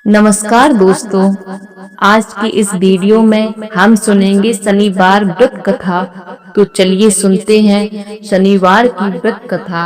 नमस्कार दोस्तों। आज की इस वीडियो में हम सुनेंगे शनिवार व्रत कथा। तो चलिए सुनते हैं शनिवार की व्रत कथा।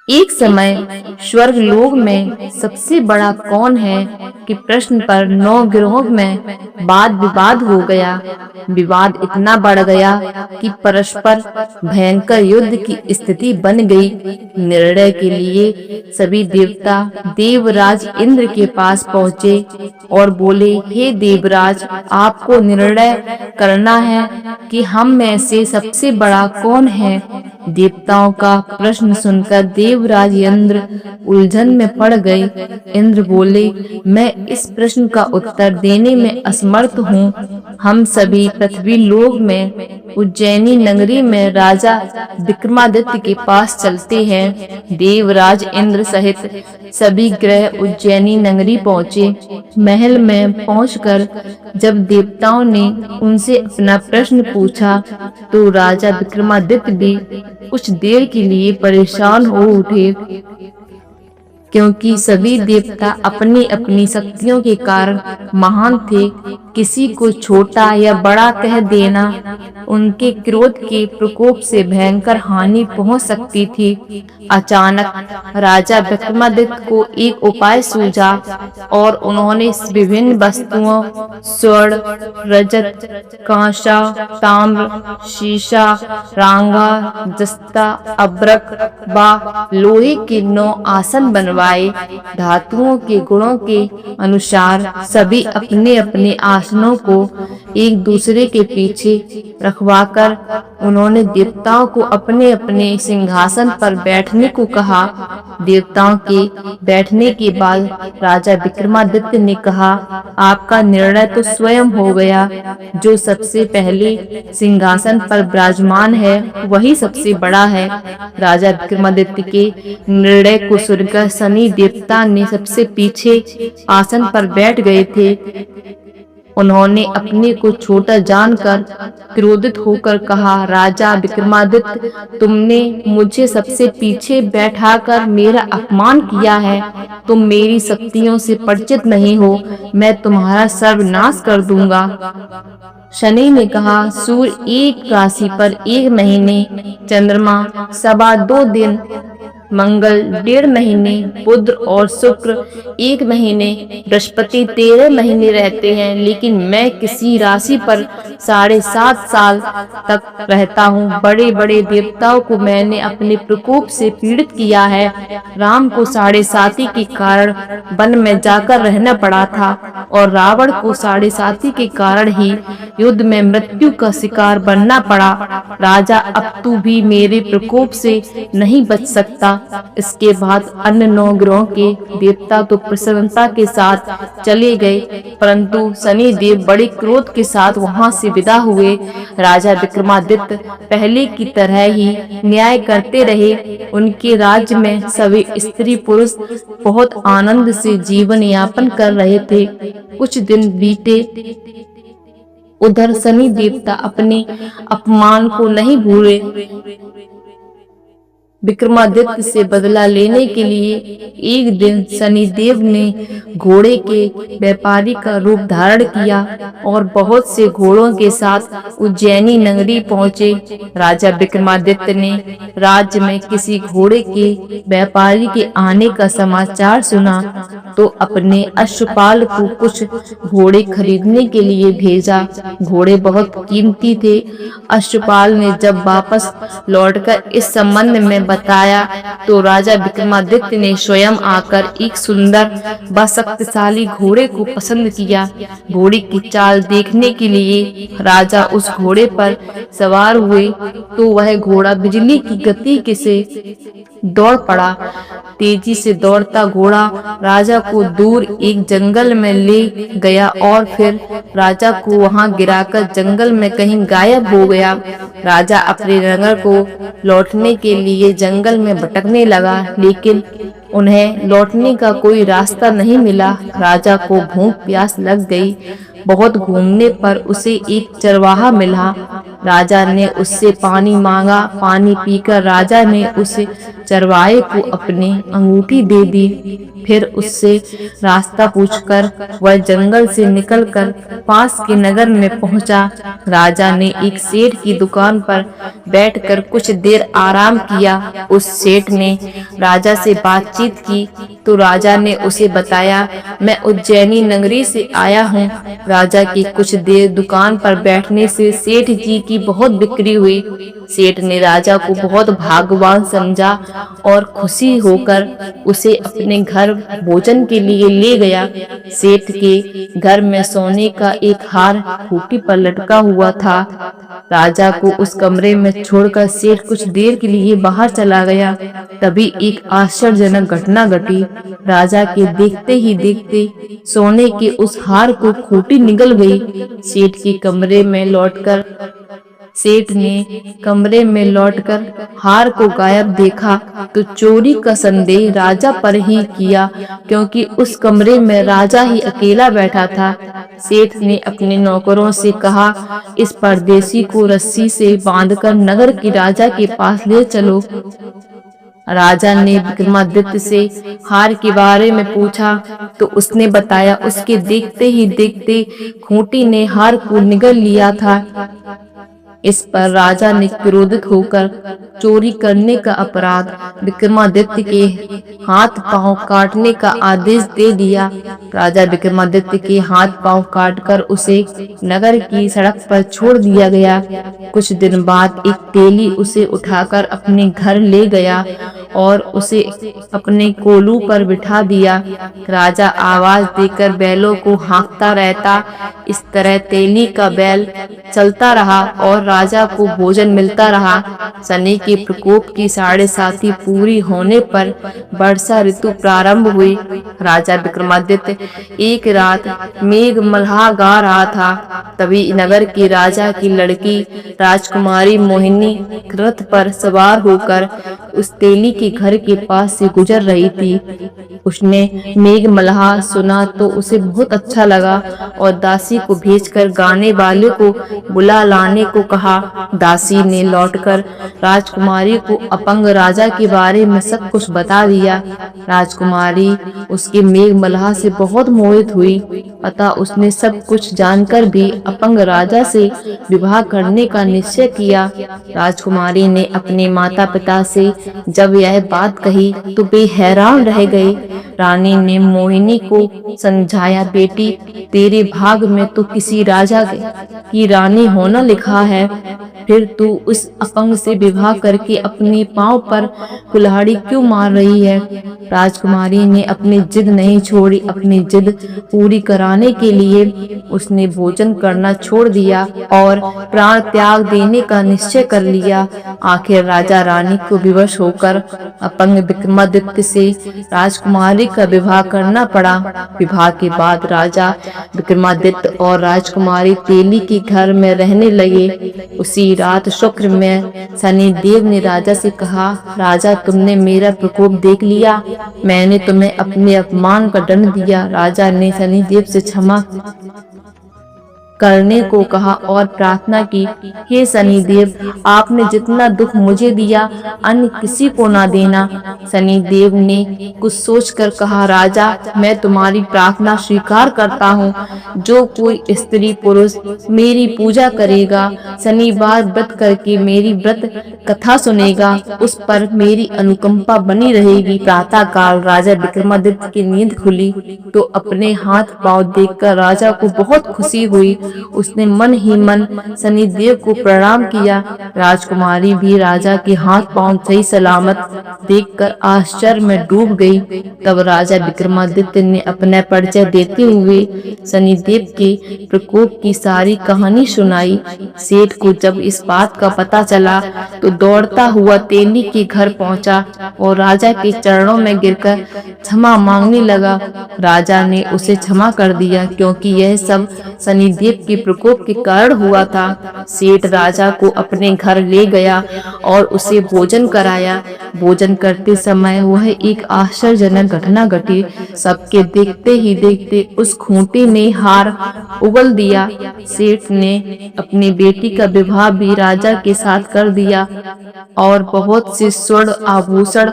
एक समय स्वर्गलोक में सबसे बड़ा कौन है कि प्रश्न पर 9 ग्रहों में वाद विवाद हो गया। विवाद इतना बढ़ गया कि परस्पर भयंकर युद्ध की स्थिति बन गई। निर्णय के लिए सभी देवता देवराज इंद्र के पास पहुंचे और बोले, हे देवराज, आपको निर्णय करना है कि हम में से सबसे बड़ा कौन है। देवताओं का प्रश्न सुनकर देवराज इंद्र उलझन में पड़ गए। इंद्र बोले, मैं इस प्रश्न का उत्तर देने में असमर्थ हूँ। हम सभी पृथ्वी लोक में उज्जैनी नगरी में राजा विक्रमादित्य के पास चलते हैं। देवराज इंद्र सहित सभी ग्रह उज्जैनी नगरी पहुँचे। महल में पहुंचकर जब देवताओं ने उनसे अपना प्रश्न पूछा तो राजा विक्रमादित्य भी कुछ देर के लिए परेशान हो उठे, क्योंकि सभी देवता अपनी अपनी शक्तियों के कारण महान थे। किसी को छोटा या बड़ा कह देना उनके क्रोध के प्रकोप से भयंकर हानि पहुंच सकती थी। अचानक राजा विक्रमादित्य को एक उपाय सूझा और उन्होंने विभिन्न वस्तुओं स्वर्ण, रजत, कांसा, ताम्र, शीशा, रांगा, जस्ता, अब्रक व लोहे के 9 आसन बनवाए। धातुओं के गुणों के अनुसार सभी अपने अपने आसनों को एक दूसरे के पीछे रखवाकर उन्होंने देवताओं को अपने अपने सिंहासन पर बैठने को कहा। देवताओं के बैठने के बाद राजा विक्रमादित्य ने कहा, आपका निर्णय तो स्वयं हो गया। जो सबसे पहले सिंहासन पर विराजमान है वही सबसे बड़ा है। राजा विक्रमादित्य के निर्णय को सुनकर शनि देवता ने सबसे पीछे आसन पर बैठ गए थे। उन्होंने अपने को छोटा जानकर क्रोधित होकर कहा, राजा विक्रमादित्य, तुमने मुझे सबसे पीछे बैठाकर मेरा अपमान किया है। तुम मेरी शक्तियों से परिचित नहीं हो। मैं तुम्हारा सर्वनाश कर दूंगा। शनि ने कहा, सूर्य एक राशि पर 1 महीने, चंद्रमा 2.25 दिन, मंगल 1.5 महीने, बुध और शुक्र 1 महीने, बृहस्पति 13 महीने रहते हैं, लेकिन मैं किसी राशि पर 7.5 साल तक रहता हूँ। बड़े बड़े देवताओं को मैंने अपने प्रकोप से पीड़ित किया है। राम को 7.5 के कारण वन में जाकर रहना पड़ा था और रावण को 7.5 के कारण ही युद्ध में मृत्यु का शिकार बनना पड़ा। राजा, अब तू भी मेरे प्रकोप से नहीं बच सकता। इसके बाद अन्य 9 ग्रहों के देवता तो प्रसन्नता के साथ चले गए, परंतु शनि देव बड़े क्रोध के साथ वहां से विदा हुए। राजा विक्रमादित्य पहले की तरह ही न्याय करते रहे। उनके राज्य में सभी स्त्री पुरुष बहुत आनंद से जीवन यापन कर रहे थे। कुछ दिन बीते। उधर शनि देवता अपने अपमान को नहीं भूले। विक्रमादित्य से बदला लेने के लिए एक दिन शनिदेव ने घोड़े के व्यापारी का रूप धारण किया और बहुत से घोड़ों के साथ उज्जैनी नगरी पहुंचे। राजा विक्रमादित्य ने राज्य में किसी घोड़े के व्यापारी के आने का समाचार सुना तो अपने अश्वपाल को कुछ घोड़े खरीदने के लिए भेजा। घोड़े बहुत कीमती थे। अश्वपाल ने जब वापस लौटकर इस संबंध में बताया तो राजा विक्रमादित्य ने स्वयं आकर एक सुंदर व शक्तिशाली घोड़े को पसंद किया। घोड़े की चाल देखने के लिए राजा उस घोड़े पर सवार हुए तो वह घोड़ा बिजली की गति से दौड़ पड़ा। तेजी से दौड़ता घोड़ा राजा को दूर एक जंगल में ले गया और फिर राजा को वहां गिराकर जंगल में कहीं गायब हो गया। राजा अपने नगर को लौटने के लिए जंगल में भटकने लगा, लेकिन उन्हें लौटने का कोई रास्ता नहीं मिला। राजा को भूख प्यास लग गई। बहुत घूमने पर उसे एक चरवाहा मिला। राजा ने उससे पानी मांगा। पानी पीकर राजा ने उस चरवाहे को अपनी अंगूठी दे दी। फिर उससे रास्ता पूछकर वह जंगल से निकलकर पास के नगर में पहुंचा। राजा ने एक सेठ की दुकान पर बैठकर कुछ देर आराम किया। उस सेठ ने राजा से बातचीत की तो राजा ने उसे बताया, मैं उज्जैनी नगरी से आया हूँ। राजा की कुछ देर दुकान पर बैठने से सेठ जी की बहुत बिक्री हुई। सेठ ने राजा को बहुत भाग्यवान समझा और खुशी होकर उसे अपने घर भोजन के लिए ले गया। सेठ के घर में सोने का एक हार खूंटी पर लटका हुआ था। राजा को उस कमरे में छोड़कर सेठ कुछ देर के लिए बाहर चला गया। तभी एक आश्चर्यजनक घटना घटी। राजा के देखते ही देखते सोने के उस हार को खूंटी निगल गई। सेठ ने कमरे में लौटकर हार को गायब देखा तो चोरी का संदेह राजा पर ही किया, क्योंकि उस कमरे में राजा ही अकेला बैठा था। सेठ ने अपने नौकरों से कहा, इस परदेसी को रस्सी से बांधकर नगर के राजा के पास ले चलो। राजा ने विक्रमादित्य से हार के बारे में पूछा तो उसने बताया, उसके देखते ही देखते खूंटी ने हार को निगल लिया था। इस पर राजा ने क्रोधित होकर चोरी करने का अपराध विक्रमादित्य के हाथ पांव काटने का आदेश दे दिया। राजा विक्रमादित्य के हाथ पांव काटकर उसे नगर की सड़क पर छोड़ दिया गया। कुछ दिन बाद एक तेली उसे उठाकर अपने घर ले गया और उसे अपने कोलू पर बिठा दिया। राजा आवाज देकर बैलों को हाँकता रहता। इस तरह तेली का बैल चलता रहा और राजा को भोजन मिलता रहा। शनि के प्रकोप की 7.5 पूरी होने पर वर्षा ऋतु प्रारंभ हुई। राजा विक्रमादित्य एक रात मेघ मल्हार गा रहा था। तभी नगर के राजा की लड़की राजकुमारी मोहिनी रथ पर सवार होकर उस तेली के घर के पास से गुजर रही थी। उसने मेघ मल्हार सुना तो उसे बहुत अच्छा लगा और दासी को भेजकर गाने वाले को बुला लाने को कहा। दासी ने लौटकर राजकुमारी को अपंग राजा के बारे में सब कुछ बता दिया। राजकुमारी उसके मेघ मल्हार से बहुत मोहित हुई, अतः उसने सब कुछ जानकर भी अपंग राजा से विवाह करने का निश्चय किया। राजकुमारी ने अपने माता पिता से जब यह बात कही तो वे हैरान रह गए। रानी ने मोहिनी को समझाया, बेटी तेरे भाग में तो किसी राजा की रानी होना लिखा है, फिर तू उस अपंग से विवाह करके अपने पांव पर कुल्हाड़ी क्यों मार रही है। राजकुमारी ने अपनी जिद नहीं छोड़ी। अपनी जिद पूरी कराने के लिए उसने भोजन करना छोड़ दिया और प्राण त्याग देने का निश्चय कर लिया। आखिर राजा रानी को विवश होकर अपंग विक्रमादित्य से राजकुमारी का विवाह करना पड़ा। विवाह के बाद राजा विक्रमादित्य और राजकुमारी तेली के घर में रहने लगे। उसी रात शुक्र में शनि देव ने राजा से कहा, राजा तुमने मेरा प्रकोप देख लिया, मैंने तुम्हें अपने अपमान का दंड दिया। राजा ने शनि देव से क्षमा करने को कहा और प्रार्थना की, हे शनि देव आपने जितना दुख मुझे दिया अन्य किसी को ना देना। शनि देव ने कुछ सोचकर कहा, राजा मैं तुम्हारी प्रार्थना स्वीकार करता हूँ। जो कोई स्त्री पुरुष मेरी पूजा करेगा, शनिवार व्रत करके मेरी व्रत कथा सुनेगा, उस पर मेरी अनुकंपा बनी रहेगी। प्रातः काल राजा विक्रमादित्य की नींद खुली तो अपने हाथ पांव देखकर राजा को बहुत खुशी हुई। उसने मन ही मन शनिदेव को प्रणाम किया। राजकुमारी भी राजा के हाथ पांव सही सलामत देखकर आश्चर्य में डूब गई। तब राजा विक्रमादित्य ने अपना परिचय देते हुए शनिदेव के प्रकोप की सारी कहानी सुनाई। सेठ को जब इस बात का पता चला तो दौड़ता हुआ तेली के घर पहुंचा और राजा के चरणों में गिरकर क्षमा मांगने लगा। राजा ने उसे क्षमा कर दिया, क्योंकि यह सब शनिदेव के प्रकोप के कारण हुआ था। सेठ राजा को अपने घर ले गया और उसे भोजन कराया। भोजन करते समय वह एक आश्चर्यजनक घटना घटी। सबके देखते ही देखते उस खूंटी ने हार उगल दिया। सेठ ने अपनी बेटी का विवाह भी राजा के साथ कर दिया और बहुत से स्वर्ण आभूषण,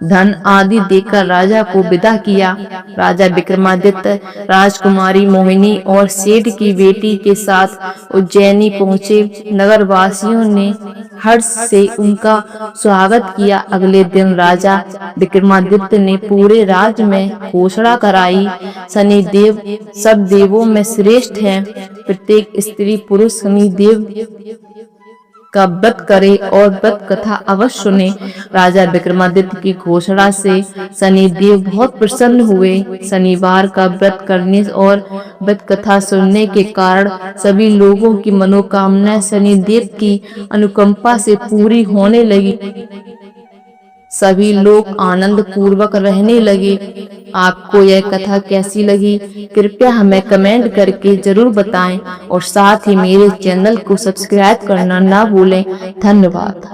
धन आदि देकर राजा को विदा किया। राजा विक्रमादित्य राजकुमारी मोहिनी और सेठ की बेटी के साथ उज्जैनी पहुंचे। नगरवासियों ने हर्ष से उनका स्वागत किया। अगले दिन राजा विक्रमादित्य ने पूरे राज्य में घोषणा कराई, शनिदेव सब देवों में श्रेष्ठ हैं। प्रत्येक स्त्री पुरुष शनिदेव का व्रत करे और व्रत कथा अवश्य सुने। राजा विक्रमादित्य की घोषणा से शनिदेव बहुत प्रसन्न हुए। शनिवार का व्रत करने और व्रत कथा सुनने के कारण सभी लोगों की मनोकामनाएं शनिदेव की अनुकंपा से पूरी होने लगी। सभी लोग आनंद पूर्वक रहने लगे। आपको यह कथा कैसी लगी कृपया हमें कमेंट करके जरूर बताएं और साथ ही मेरे चैनल को सब्सक्राइब करना ना भूलें। धन्यवाद।